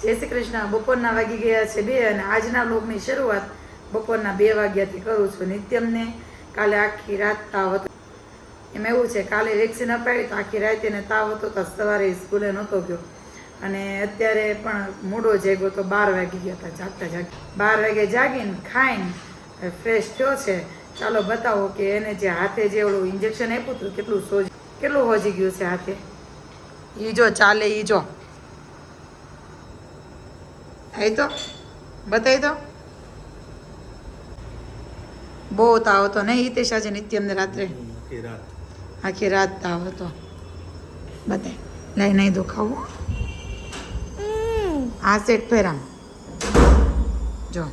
જય શ્રી કૃષ્ણ. બપોરના વાગી ગયા છે 2 અને આજના વ્લોગની શરૂઆત બપોરના 2 વાગ્યાથી કરું છું. નિત્યમને કાલે આખી રાત તાવ હતો. એમાં એવું છે, કાલે વેક્સિન અપાવી તો આખી રાત એને તાવ હતો તો સવારે સ્કૂલે નહોતો ગયો અને અત્યારે પણ મોડો જાગ્યો તો 12 વાગી ગયા હતા જાગતા 12 વાગે જાગીને ખાઈને ફ્રેશ થયો છે. ચાલો બતાવો કે એને જે હાથે જે ઓલું ઇન્જેક્શન આપ્યું હતું કેટલું હોજી ગયું છે હાથે. એ જો ચાલે, એ જો થઈ તો બતાવી તો બહુ તાવ હતો નહીં હિતેશ? આજે નિત્યમને રાત્રે આખી રાત તાવ હતો. બતાય લઈ નહીં દુખાવું. આ સેટ ફેરામ જો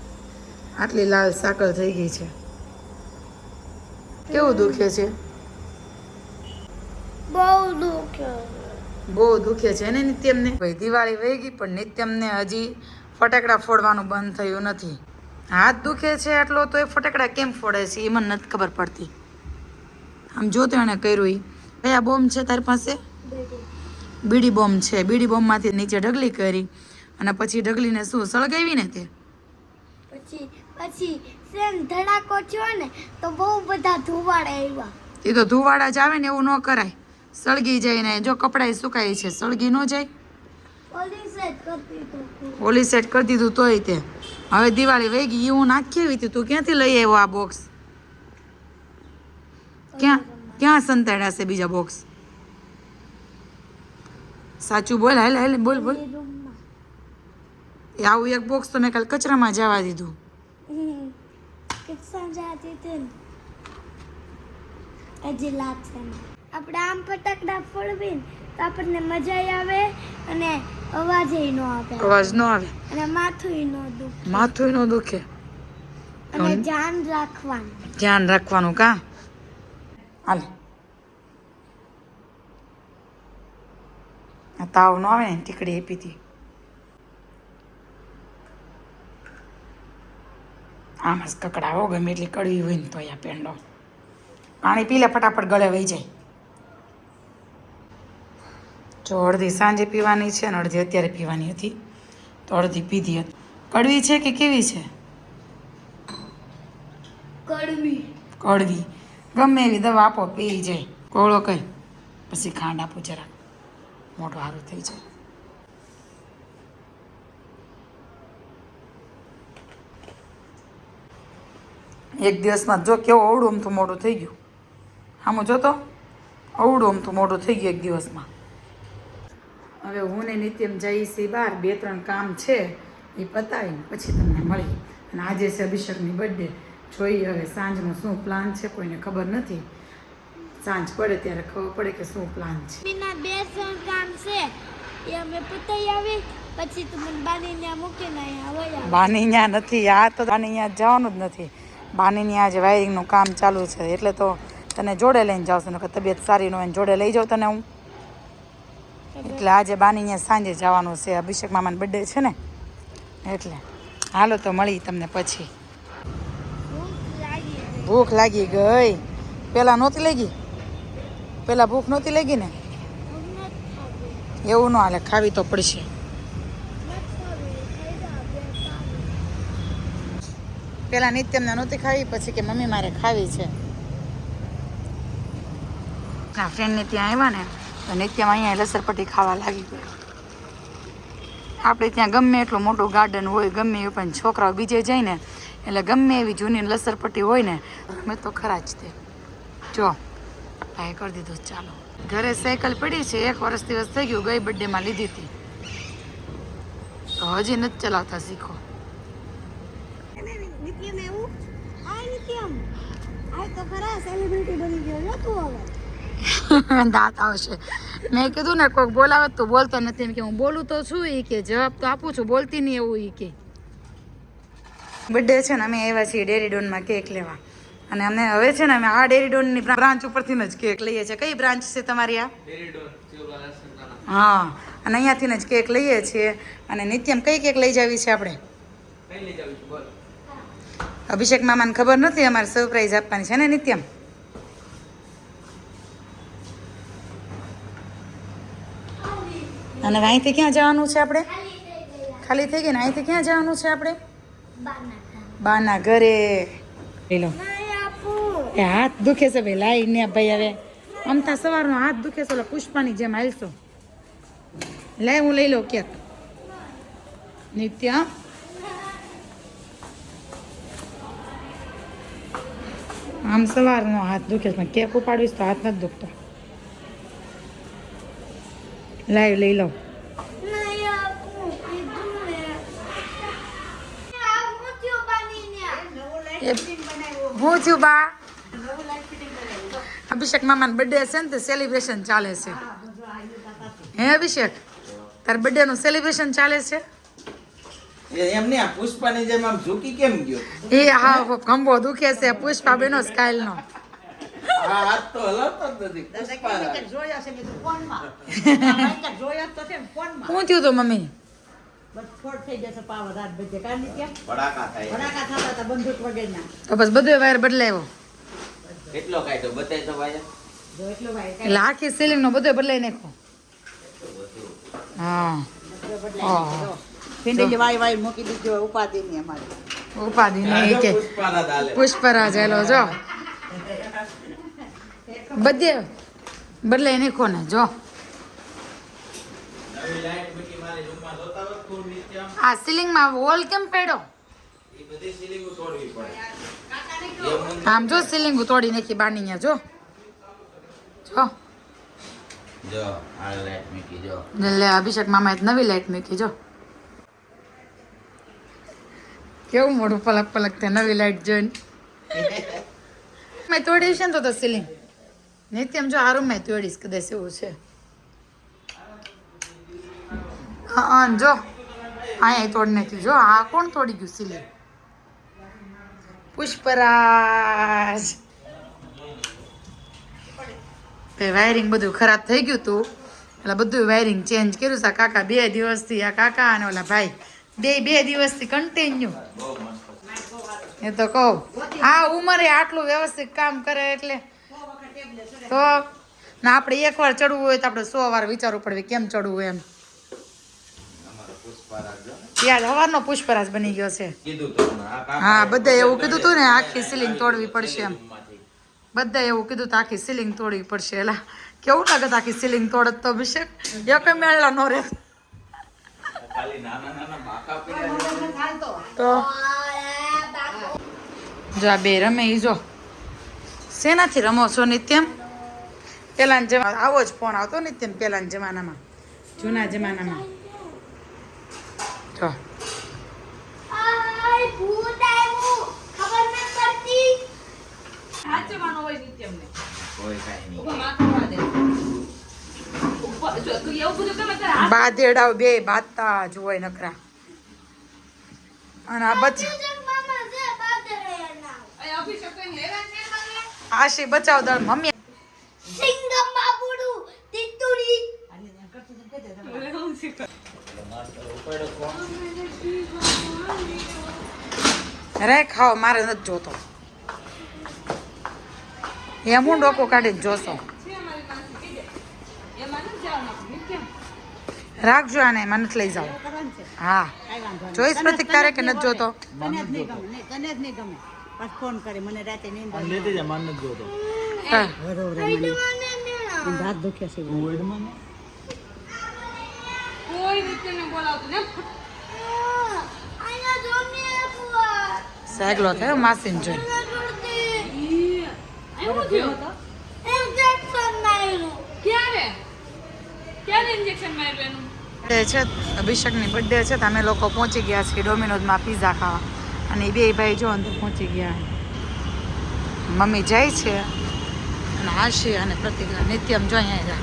આટલી લાલ સાકળ થઈ ગઈ છે. કેવું દુખે છે? બહુ દુખે છે ને નિત્યમને. ભાઈ દિવાળી વહી ગઈ પણ નિત્યમને હજી ફટાકડા ફોડવાનું બંધ થયું નથી. હાથ દુખે છે એટલો તો એ ફટાકડા કેમ ફોડે છે એ મને નથી ખબર પડતી. આમ જો તો એણે કર્યું. એ કયા બોમ્બ છે તારી પાસે? બીડી બોમ્બ છે. બીડી બોમ્બમાંથી નીચે ઢગલી કરી અને પછી ઢગલીને શું સળગાવી ને તે પછી સેમ ધડાકો થયો ને તો બહુ બધા ધુવાડા આવ્યા. એ તો ધુવાડા જ આવે ને એવું ન કરાય. સળગી જાય ને જો કપડાં સુકાય છે, સળગી ન જાય. ઓલી સેટ કરી દીધું તોય તે હવે દિવાળી વહી ગઈ. હું નાખી આવી હતી. તું ક્યાંથી લઈ આવ્યો આ બોક્સ? ક્યાં સંતાડ્યા છે બીજા બોક્સ? સાચું બોલ. હાલ બોલ. એ આવું એક બોક્સ તો મેં કાલ કચરામાં જવા દીધું. આપણે આમ ફટાકડા ફોડવી તો આપણને મજા આવે અને અવાજ ન આવે અને માથું ન દુખે અને ધ્યાન રાખવાનું કા. હાલ તાવ ન આવે ને ટીકડી આપી હતી. આમ જ કકડાવો ગમે એટલી કડવી હોય ને તો આ પેંડો પાણી પી લે ફટાફટ ગળે વહી જાય. જો અડધી સાંજે પીવાની છે અને અડધી અત્યારે પીવાની હતી તો અડધી પીધી હતી. કડવી છે કે કેવી છે? કડવી. ગમે એવી દવા આપો પી જાય. કોળો કઈ પછી ખાંડ આપું જરાક મોઢું સારું થઈ જાય. એક દિવસમાં જો કેવો અવડું અમથું મોઢું થઈ ગયું. આમ જોતો અવડું અમથું મોઢું થઈ ગયું એક દિવસમાં. હવે હું ને નિત્યમ જઈએ છીએ બહાર. 2-3 કામ છે એ પતાવીને પછી તમને મળી. અને આજે છે અભિષેકની બર્થડે. જોઈએ હવે સાંજનો શું પ્લાન છે કોઈને ખબર નથી. સાંજ પડે ત્યારે ખબર પડે કે શું પ્લાન છે. બીના 2 કામ છે એ અમે પતાઈ આવી પછી તમને બાની ન્યા મૂકીને આવ્યા. બાની ન્યા નથી. આ તો બાની ન્યા જવાનું જ નથી. બાની ન્યા આજે વાયરિંગનું કામ ચાલુ છે એટલે તો તને જોડે લઈને જાઉં છું. નકર તબિયત સારી ન હોય જોડે લઈ જાઉં તને હું. એટલે આજે બાની ન્યા સાંજે જવાનું છે. અભિષેક મામાની બર્થડે છે ને એટલે. હાલો તો મળી તમને પછી. ભૂખ લાગી ગઈ. પેલા નહોતી લાગી? પેલા ભૂખ નહોતી લાગી ને? એવું ન હાલે, ખાવી તો પડશે. પેલા નિત્યમને નહોતી ખાવી પછી કે મમ્મી મારે ખાવી છે. આ ફ્રેન્ડને ત્યાં આવ્યા ને તો નિત્યમાં અહીંયા લસરપટ્ટી ખાવા લાગી ગયો. આપણે ત્યાં ગમે એટલું મોટું ગાર્ડન હોય ગમે એવું પણ છોકરાઓ બીજે જાય ને એટલે ગમે એવી જૂની લસરપટ્ટી હોય ને મેં તો ખરા જ તે જો ભાઈ કરી દીધું. ચાલો ઘરે સાયકલ પડી છે 1 વર્ષ દિવસ થઈ ગયું. ગઈ બર્થડેમાં લીધી હતી તો હજી નથી ચલાવતા શીખો. દાંત આવશે. મેં કીધું ને કોઈક બોલાવે તો બોલતો નથી. એમ કે હું બોલું તો છું એ કે જવાબ તો આપું છું, બોલતી નહીં એવું એ કે. બર્થડે છે ને અમે આવ્યા છીએ ડેરીડોનમાં કેક લેવા અને અમે હવે છે ને અમે આ ડેરીડોનની બ્રાન્ચ ઉપરથી જ કેક લઈએ છીએ. કઈ બ્રાન્ચ છે તમારી આ? હા, અને અહીંયાથી જ કેક લઈએ છીએ. અને નિત્યમ કઈ કેક લઈ જાવી છે આપણે? અભિષેક મામાને ખબર નથી અમારે સરપ્રાઈઝ આપવાની છે ને નિત્યમ. અને અહીંથી ક્યાં જવાનું છે આપણે? ખાલી થઈ ગઈ ને અહીંથી ક્યાં જવાનું છે આપણે બાના બાના ઘરે લઈ લો નહીં આપું એ હાથ દુખે છે ભાઈ લાઈ ને ભાઈ હવે અમથા સવારનો હાથ દુખે છે ઓલા પુષ્પાની જેમ હાલશો લાય હું લઈ લઉં કેક નિત્ય આમ સવારનો હાથ દુખે છે પણ કેક ઉપાડીશ તો હાથ નથી દુખતો લાય લઈ લઉં નહીં આપું કીધું ને આ મૂત્યો બાનીને હું થયું બા અભિષેક મામાનો બર્થડે છે ને તે સેલિબ્રેશન ચાલે છે હે અભિષેક તાર બર્થડે નું સેલિબ્રેશન ચાલે છે એમને આ પુષ્પાની જેમ આમ ઝૂકી કેમ ગયો એ હા ખંભો દુખે છે પુષ્પા બેનો સ્ટાઇલ નો આ હાથ તો હલાવતો જ નથી પુષ્પા શું થયું તો મમ્મી ભડાકા થાય તો બસ બધું વાયર બદલાયો કેટલો કાઢ્યો બતાય તો ભાઈ એટલે આખી સીલિંગ નો બધો બદલાઈ નાખો હા ભીંડી વાય વાય મૂકી દીધો ઉપાધિ ની અમારી ઉપાધિ નહીં કે પુષ્પાના દાલે પુષ્પરાજ હેલો જો બધે બદલાઈ નાખો ને જો નવી લાઈટ મૂકી મારી રૂમમાં જોતા હોય ખૂબ નીચે આમ આ સીલિંગ માં વોલ કેમ પડ્યો એ બધી સીલિંગો તોડવી પડે આમ જો સીલિંગ તોડી નાખી બાની જો જો જો આ લાઈટ મૂકી જો લે અભિષેક મામાએ નવી લાઈટ મૂકી જો કેવું મોઢું પલક પલક તે નવી લાઈટ જોઈને મેં તોડીશ ને તો સીલિંગ નિત્યમ જો આ રૂમ મેં તોડીશ કદાચ એવું છે હા જો અહીંયા તોડી નાખ્યું જો આ કોણ તોડી ગયું સીલિંગ પુષ્પરાજ વાયરિંગ બધું ખરાબ થઈ ગયું હતું એટલે બધું વાયરિંગ ચેન્જ કર્યું છે આ કાકા 2 દિવસથી આ કાકા અને ઓલા ભાઈ બે દિવસથી કન્ટિન્યુ એ તો કહું આ ઉંમરે આટલું વ્યવસ્થિત કામ કરે એટલે તો ના આપણે એકવાર ચડવું હોય તો આપણે 100 વાર વિચારવું પડે કેમ ચડવું એમ અમારો પુષ્પારાજ જો યાદ હવારનો પુષ્પરાજ બની ગયો છે કીધું તો આ કાકા હા બધા એવું કીધું હતું ને આખી સીલિંગ તોડવી પડશે એમ બધા એવું કીધું તો આખી સીલિંગ તોડવી પડશે એલા કેવું લાગે આખી સીલિંગ તોડત તો અભિષેક એક મેળા નો રે ખાલી નાના નાના બાકા પડ્યા તો જો આ બે રમે ઈ જો શેનાથી રમો છો નિત્યમ પેલાના જમાના આવો જ ફોન આવતો નિત્યમ પેલાના જમાનામાં જૂના જમાનામાં જો આય ભૂત આવ્યું ખબર ન પડતી કોઈ કાઈ નહીં બાધેડાવ બે બાતા જ હોય નકરા અને આ બચ મામા જે બાદરે ના આશી બચાવ દળ મમ્મી સિંગમ બાબુડું તિતુડી રે ખાઓ મારે નથી જોતો એમ હું ડોકો કાઢીને જોશો રાખજો આને મને નથી લઈ જાઓ હા જોઈશ પ્રતિક તારે કે નથી જોતો તને જ નહીં ગમે તને જ નહીં ગમે પાછ ફોન કરે મને રાતે નીંદ હા. રાત દુખે છે આયા જોને આપવા સાયકલો થયો માસીને જોઈ ઇન્જેક્શન માર્યું બર્થડે છે અભિષેકની બર્થડે છે તો અમે લોકો પહોંચી ગયા છીએ ડોમિનોઝમાં પિઝા ખાવા અને એ બે ભાઈ જો અંદર પહોંચી ગયા મમ્મી જાય છે અને આશી અને પ્રતિકા નિત્યમ જો અહીંયા જા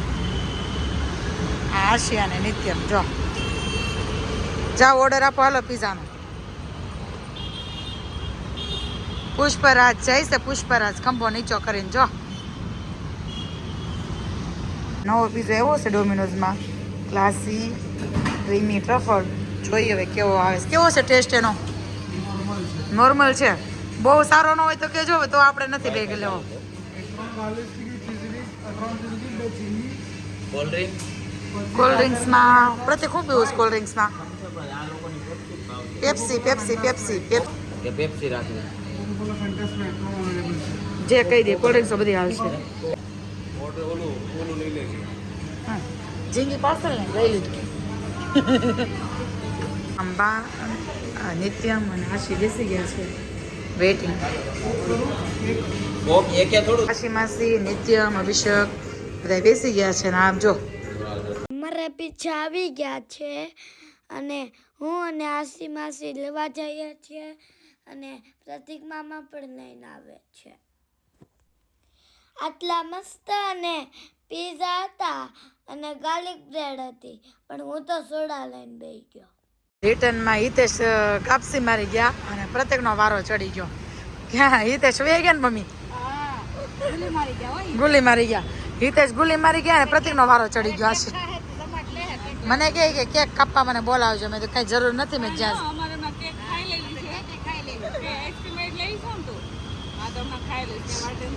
આ આશી અને નિત્યમ જો જાઓ ઓર્ડર આપો હાલો પિઝાનો પુષ્પરાજ જાય છે પુષ્પરાજ ખંભો નીચો કરીને જો નવો પીઝો એવો છે ડોમિનોઝમાં ક્લાસી ક્રીમી ટ્રફલ જોઈએ હવે કેવો આવે છે કેવો છે ટેસ્ટ એનો નોર્મલ છે બહુ સારો ન હોય તો કહેજો તો આપણે નથી બેગ લેવો કોલ્ડ ડ્રિંક કોલ્ડ ડ્રિંક્સમાં પ્રતિ ખૂબ પીવું છે કોલ્ડ ડ્રિંક્સમાં આ લોકોની પેપ્સી પેપ્સી પેપ્સી કે પેપ્સી રાખવી જે કહી દે કોલ્ડ ડ્રિંક્સ બધી હાલશે હા ઝીંગી પાર્સલ ને લઈ લીધું અંબા નિત્યમ અને આશી બેસી ગયા છે વેઇટિંગ કોક એકે થોડું આશી માસી નિત્યમ અભિષેક બધા બેસી ગયા છે ને આપ જો અમારા પીછા આવી ગયા છે અને હું અને આસી માસી લેવા જઈએ છીએ અને પ્રતિક મામા પણ લઈને આવે છે આટલા મસ્ત અને પીઝા હતા અને ગાર્લિક બ્રેડ હતી પણ હું તો સોડા લઈને બેસી ગયો રિટર્નમાં હિતેશ કાપસી મારી ગયા અને પ્રત્યેકનો વારો ચડી ગયો ક્યાં હિતેશ વે ગયા ને મમ્મી ગુલી મારી ગયા હિતેશ ગુલી મારી ગયા અને પ્રત્યેકનો વારો ચડી ગયો આશી મને કહે કે કેક કાપવા મને બોલાવજો મેં તો કઈ જરૂર નથી મેં જ્યાં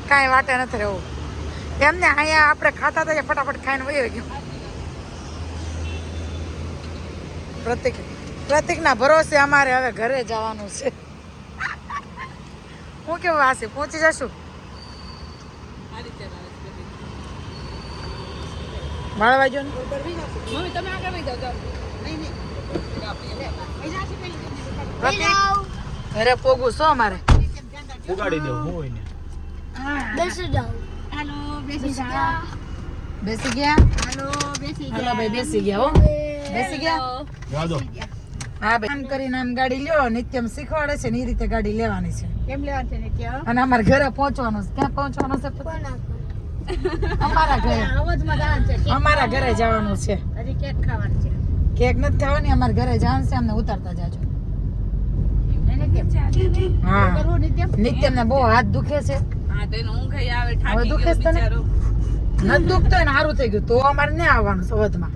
કાંઈ વાટે નથી રહેવું એમને અહીંયા આપણે ખાતા હતા ફટાફટ ખાઈને વયો ગયો પ્રતિકના ભરોસે અમારે હવે ઘરે જવાનું છે હું કેવું આશી પહોંચી જશું વાળવા જો ઘરે પોગું છો અમારે ઉગાડી દઉં હું હોય ને બેસી જાઓ હાલો બેસી જા બેસી ગયા હાલો બેસી હાલો ભાઈ બેસી ગયા હો બેસી ગયા વાદો હા ભાઈ આમ કરીને આમ ગાડી લ્યો નિત્યમ શીખવાડે છે ને એ રીતે ગાડી લેવાની છે કેમ લેવાનું છે ને ક્યાં અને અમારે ઘરે પહોંચવાનું છે ક્યાં પહોંચવાનું છે અમારા ઘરે અવાજમાં જવાનું છે અમારા ઘરે જવાનું છે હજી કેક ખાવાનું છે કેક નથી ખાવાની અમારે ઘરે જવાનું છે અમને ઉતારતા જાજો એને કેમ હા કરવું નિત્યમ નિત્યમ ને બહુ હાથ દુખે છે હવે દુખે છે તને નથી દુખતો ને સારું થઈ ગયું તો અમારે નહીં આવવાનું સવદમાં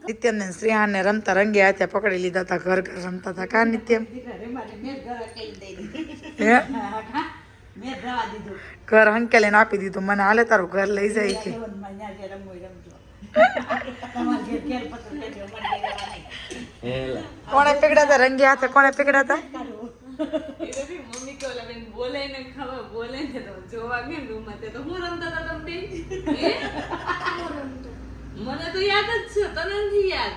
નિત્યમ ને શ્રેયાન ને રમતા રંગે હાથે પકડી લીધા હતા ઘર ઘર રમતા હતા કા નિત્યમ હે મેં રવા દીધું ઘર હંકેલીને આપી દીધું મને હાલે તારું ઘર લઈ જાય કે કોણે પકડ્યા હતા રંગે હાથે કોણે પકડ્યા હતા મને તો યાદ જ છે તને નથી યાદ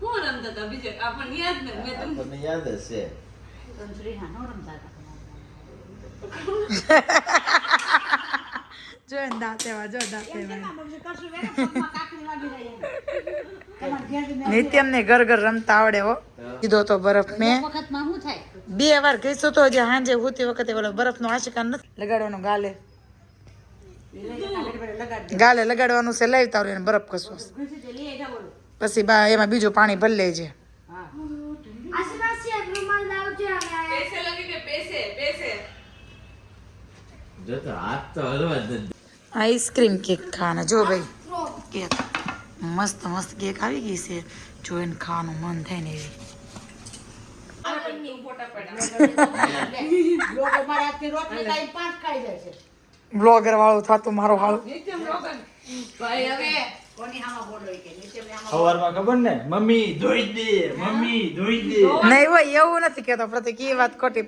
હું રમતા હતા બીજે આપણને યાદ ને મેં તમને આપણને યાદ જ છે જો ને દાંત એવા જો દાંત એવા નિત્યમ ને ઘર ઘર રમતા આવડે હો કીધો તો બરફ મેં વખતમાં શું થાય 2 વાર કહીશું તો જે હાંજે હોતી વખતે ઓલો બરફ નો આશિકાર નથી લગાડવાનો ગાલે ગાલે લગાડવાનું છે લઈ તારું એને બરફ કસવો પછી બા એમાં બીજું પાણી ભરી લેજે આસી માસી એક રૂમાલ લાવજો અને પૈસે લગી કે પૈસે જો તો હાથ તો હલવા જ નથી આઈસ્ક્રીમ કેક ખાવાના જો ભાઈ કેક મસ્ત મસ્ત કેક આવી ગઈ છે જોઈને ખાવાનું મન થાય ને એવી લોકો મારા હાથની રોટલી ખાઈ 5 ખાઈ જાય છે બ્લોગર વાળું થતું મારો હાલ ભાઈ હવે કોની હામાં બોલો કે નિત્યમ ને સવારમાં ખબર ને મમ્મી ધોઈ દે નહીં હોય એવું નથી કેતો પ્રતિક એ વાત ખોટી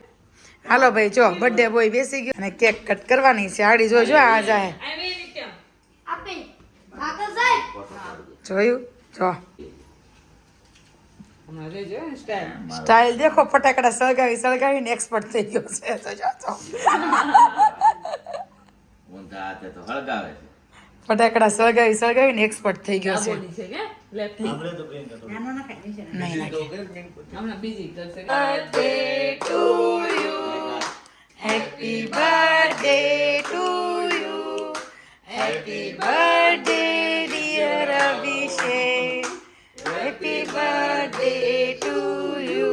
હાલો ભાઈ જો બર્થડે બોય બેસી ગયો અને કેક કટ કરવાની છે આડી જો આ જાય આવી નિત્યમ આપી આગળ જાય જોયું જો અમારે જો સ્ટાઈલ સ્ટાઇલ દેખો ફટાકડા સળગાવીને એક્સપર્ટ થઈ ગયો છે તો જો ઊંધા હાથે તો હળગાવે છે ફટાકડા સળગાવીને એક્સપર્ટ થઈ ગયો છે બોલી છે કે લેફ્ટ નાનો ના ખાઈ છે નહીં લાગે હમણાં બીજી કરશે birthday to you. Happy birthday to you. Happy birthday, dear Abhishek. Happy birthday to you.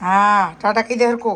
हाँ टाटा की देर को